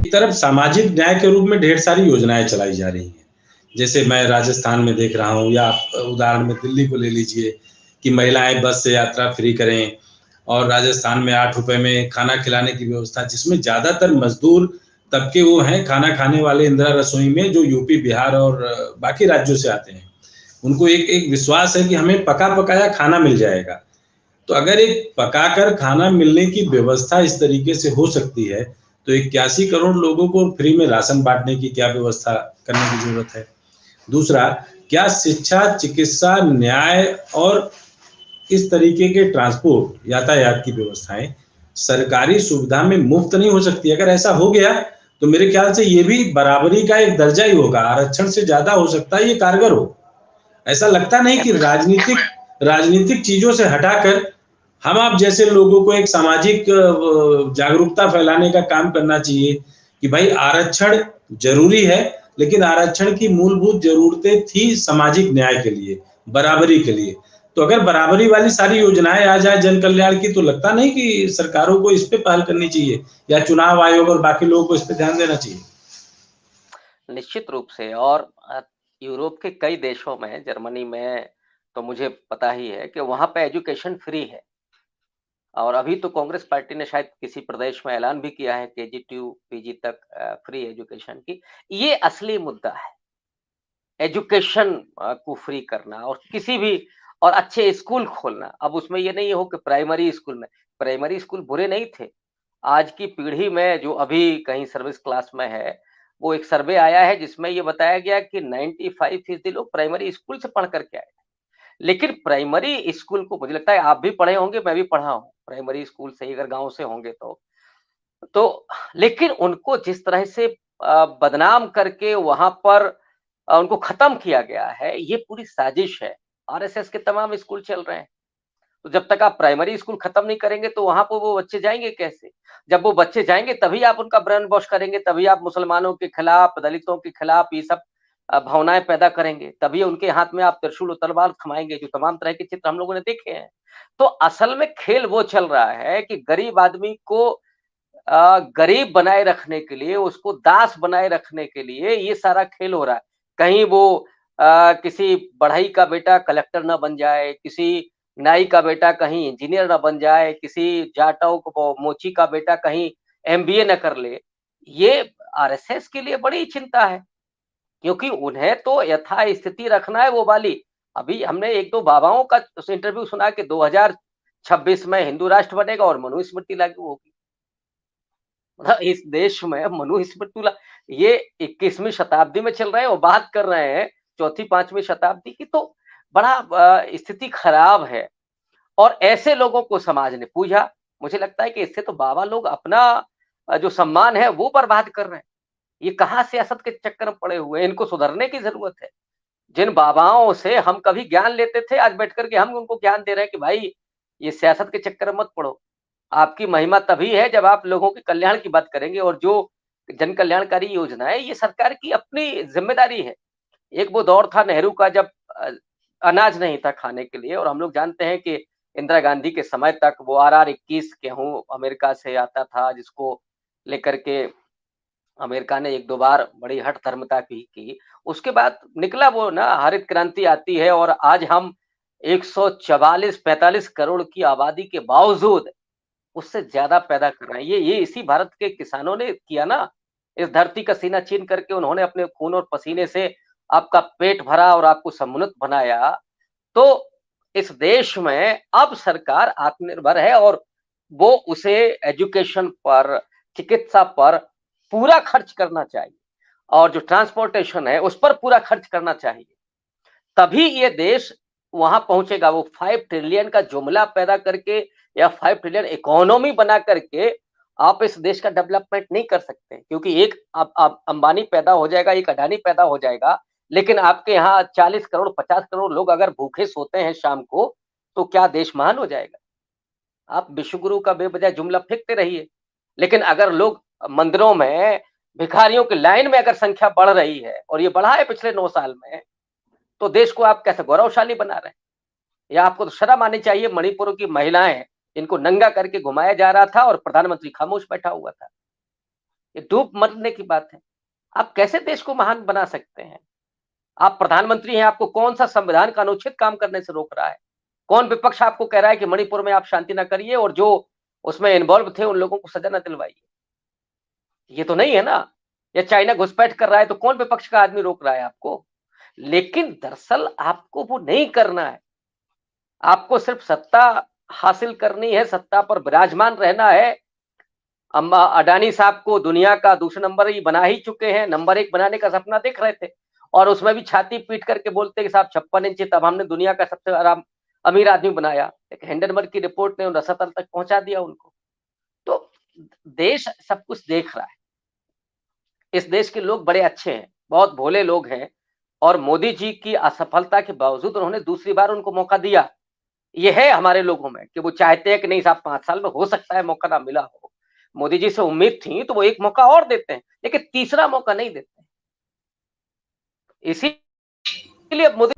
एक तरफ सामाजिक न्याय के रूप में ढेर सारी योजनाएँ चलाई जा रही हैं। जैसे मैं राजस्थान में देख रहा हूँ, या आप उदाहरण में दिल्ली को ले लीजिए कि महिलाएँ बस से यात्रा फ्री करें, और राजस्थान में ₹8 में खाना खिलाने की व्यवस्था, जिसमें ज़्यादातर मज़दूर तबके वो हैं खाना खाने वाले इंदिरा रसोई में, जो यूपी, बिहार और बाकी राज्यों से आते हैं। उनको एक एक विश्वास है कि हमें पका-पकाया खाना मिल जाएगा। तो अगर एक पकाकर खाना मिलने की व्यवस्था इस तरीके से हो सकती है, तो 81 करोड़ लोगों को फ्री में राशन बाँटने की क्या व्यवस्था करने की ज़रूरत है? दूसरा, क्या शिक्षा, चिकित्सा, न्याय और इस तरीके के ट्रांसपोर्ट, यातायात की व्यवस्थाएँ सरकारी सुविधा में मुफ्त नहीं हो सकती? अगर ऐसा हो गया, तो मेरे ख्याल से ये भी बराबरी का एक दर्जा ही होगा, आरक्षण से ज़्यादा हो सकता है ये कारगर हो। ऐसा लगता नहीं कि राजनीतिक राजनीतिक चीज़ों से हटाकर हम आप जैसे लोगों को एक सामाजिक जागरूकता फैलाने का काम करना चाहिए कि भाई आरक्षण ज़रूरी है, लेकिन आरक्षण की मूलभूत ज़रूरतें थी सामाजिक न्याय के लिए, बराबरी के लिए। तो अगर बराबरी वाली सारी योजनाएँ आ जाए जन कल्याण की, तो लगता नहीं कि सरकारों को इस पे पहल करनी चाहिए, या चुनाव आयोग और बाकी लोगों को इस पे ध्यान देना चाहिए? निश्चित रूप से। और यूरोप के कई देशों में, जर्मनी में तो मुझे पता ही है कि वहाँ पे एजुकेशन फ्री है। और अभी तो कांग्रेस पार्टी ने शायद किसी प्रदेश में ऐलान भी किया है केजी टू पीजी तक फ्री एजुकेशन की। ये असली मुद्दा है, एजुकेशन को फ्री करना, और किसी भी और अच्छे स्कूल खोलना। अब उसमें ये नहीं हो कि प्राइमरी स्कूल बुरे नहीं थे। आज की पीढ़ी में जो अभी कहीं सर्विस क्लास में है, वो एक सर्वे आया है जिसमें ये बताया गया कि 95% लोग प्राइमरी स्कूल से पढ़ कर के आए। लेकिन प्राइमरी स्कूल को मुझे लगता है आप भी पढ़े होंगे, मैं भी पढ़ा हूँ, प्राइमरी स्कूल से ही अगर गाँव से होंगे तो। तो लेकिन उनको जिस तरह से बदनाम करके वहाँ पर उनको खत्म किया गया है, ये पूरी साजिश है। आरएसएस के तमाम स्कूल चल रहे हैं। तो जब तक आप प्राइमरी स्कूल खत्म नहीं करेंगे तो वहाँ पे वो बच्चे जाएँगे कैसे? जब वो बच्चे जाएँगे तभी आप उनका ब्रेन वॉश करेंगे, तभी आप मुसलमानों के खिलाफ, दलितों के खिलाफ ये सब भावनाएँ पैदा करेंगे। तभी उनके हाथ में आप त्रिशूल और तलवार थमाएँगे, जो तमाम तरह के चित्र हम लोगों ने देखे हैं। तो असल में खेल वो चल रहा है कि गरीब आदमी को गरीब बनाए रखने के लिए, उसको दास बनाए रखने के लिए ये सारा खेल हो रहा है। कहीं वो किसी बढ़ई का बेटा कलेक्टर ना बन जाए, किसी नाई का बेटा कहीं इंजीनियर ना बन जाए, किसी जाटव को मोची का बेटा कहीं एमबीए ना कर ले। ये आरएसएस के लिए बड़ी चिंता है, क्योंकि उन्हें तो यथास्थिति रखना है वो वाली। अभी हमने 1-2 बाबाओं का इंटरव्यू सुना कि 2026 में हिंदू राष्ट्र बनेगा और मनुस्मृति लागू होगी। मतलब इस देश में मनुस्मृति ये 21वीं शताब्दी में चल रहे हैं और बात कर रहे हैं चौथी 5वीं शताब्दी की। तो बड़ा स्थिति खराब है और ऐसे लोगों को समाज ने पूजा। मुझे लगता है कि इससे तो बाबा लोग अपना जो सम्मान है वो बर्बाद कर रहे हैं। ये कहाँ सियासत के चक्कर में पड़े हुए हैं, इनको सुधरने की ज़रूरत है। जिन बाबाओं से हम कभी ज्ञान लेते थे, आज बैठ कर के हम उनको ज्ञान दे रहे हैं कि भाई ये सियासत के चक्कर में मत पड़ो। आपकी महिमा तभी है जब आप लोगों के कल्याण की बात करेंगे, और जो जन कल्याणकारी योजनाएँ ये सरकार की अपनी ज़िम्मेदारी है। एक वो दौर था नेहरू का जब अनाज नहीं था खाने के लिए, और हम लोग जानते हैं कि इंदिरा गांधी के समय तक वो RR-21 गेहूँ अमेरिका से आता था, जिसको लेकर के अमेरिका ने 1-2 बार बड़ी हठ धर्मता भी की। उसके बाद निकला वो ना हरित क्रांति आती है, और आज हम 144-45 करोड़ की आबादी के बावजूद उससे ज़्यादा पैदा कर रहे हैं। ये इसी भारत के किसानों ने किया ना। इस धरती का सीना चीन करके उन्होंने अपने खून और पसीने से आपका पेट भरा और आपको समुन्नत बनाया। तो इस देश में अब सरकार आत्मनिर्भर है, और वो उसे एजुकेशन पर, चिकित्सा पर पूरा खर्च करना चाहिए, और जो ट्रांसपोर्टेशन है उस पर पूरा खर्च करना चाहिए। तभी ये देश वहां पहुंचेगा। वो 5 ट्रिलियन का जुमला पैदा करके या 5 ट्रिलियन इकोनॉमी बना करके आप इस देश का डेवलपमेंट नहीं कर सकते, क्योंकि एक आप अंबानी पैदा हो जाएगा, एक अडानी पैदा हो जाएगा, लेकिन आपके यहाँ 40 करोड़ 50 करोड़ लोग अगर भूखे सोते हैं शाम को, तो क्या देश महान हो जाएगा? आप विश्वगुरु का बेवजह जुमला फेंकते रहिए, लेकिन अगर लोग मंदिरों में भिखारियों की लाइन में अगर संख्या बढ़ रही है, और ये बढ़ा है पिछले 9 साल में, तो देश को आप कैसे गौरवशाली बना रहे हैं? या आपको तो शर्म आनी चाहिए। मणिपुर की महिलाएं, इनको नंगा करके घुमाया जा रहा था और प्रधानमंत्री खामोश बैठा हुआ था। ये डूब मरने की बात है। आप कैसे देश को महान बना सकते हैं? आप प्रधानमंत्री हैं, आपको कौन-सा संविधान का अनुच्छेद काम करने से रोक रहा है? कौन विपक्ष आपको कह रहा है कि मणिपुर में आप शांति ना करिए और जो उसमें इन्वॉल्व थे उन लोगों को सजा ना दिलवाइए? ये तो नहीं है ना। या चाइना घुसपैठ कर रहा है तो कौन विपक्ष का आदमी रोक रहा है आपको? लेकिन दरअसल आपको वो नहीं करना है। आपको सिर्फ सत्ता हासिल करनी है, सत्ता पर विराजमान रहना है। अम्बा अडानी साहब को दुनिया का दूसरा नंबर ही बना ही चुके हैं, नंबर 1 बनाने का सपना देख रहे थे और उसमें भी छाती पीट करके बोलते कि साहब 56 इंच तब हमने दुनिया का सबसे अमीर आदमी बनाया। एक हिंडनबर्ग की रिपोर्ट ने रसातल तक पहुंचा दिया उनको। तो देश सब कुछ देख रहा है। इस देश के लोग बड़े अच्छे हैं, बहुत भोले लोग हैं और मोदी जी की असफलता के बावजूद उन्होंने दूसरी बार उनको मौका दिया। ये है हमारे लोगों में कि वो चाहते हैं कि नहीं साहब 5 साल में हो सकता है मौका ना मिला हो। मोदी जी से उम्मीद थी तो वो एक मौका और देते हैं, लेकिन तीसरा मौका नहीं देते। इसीलिए अब मोदी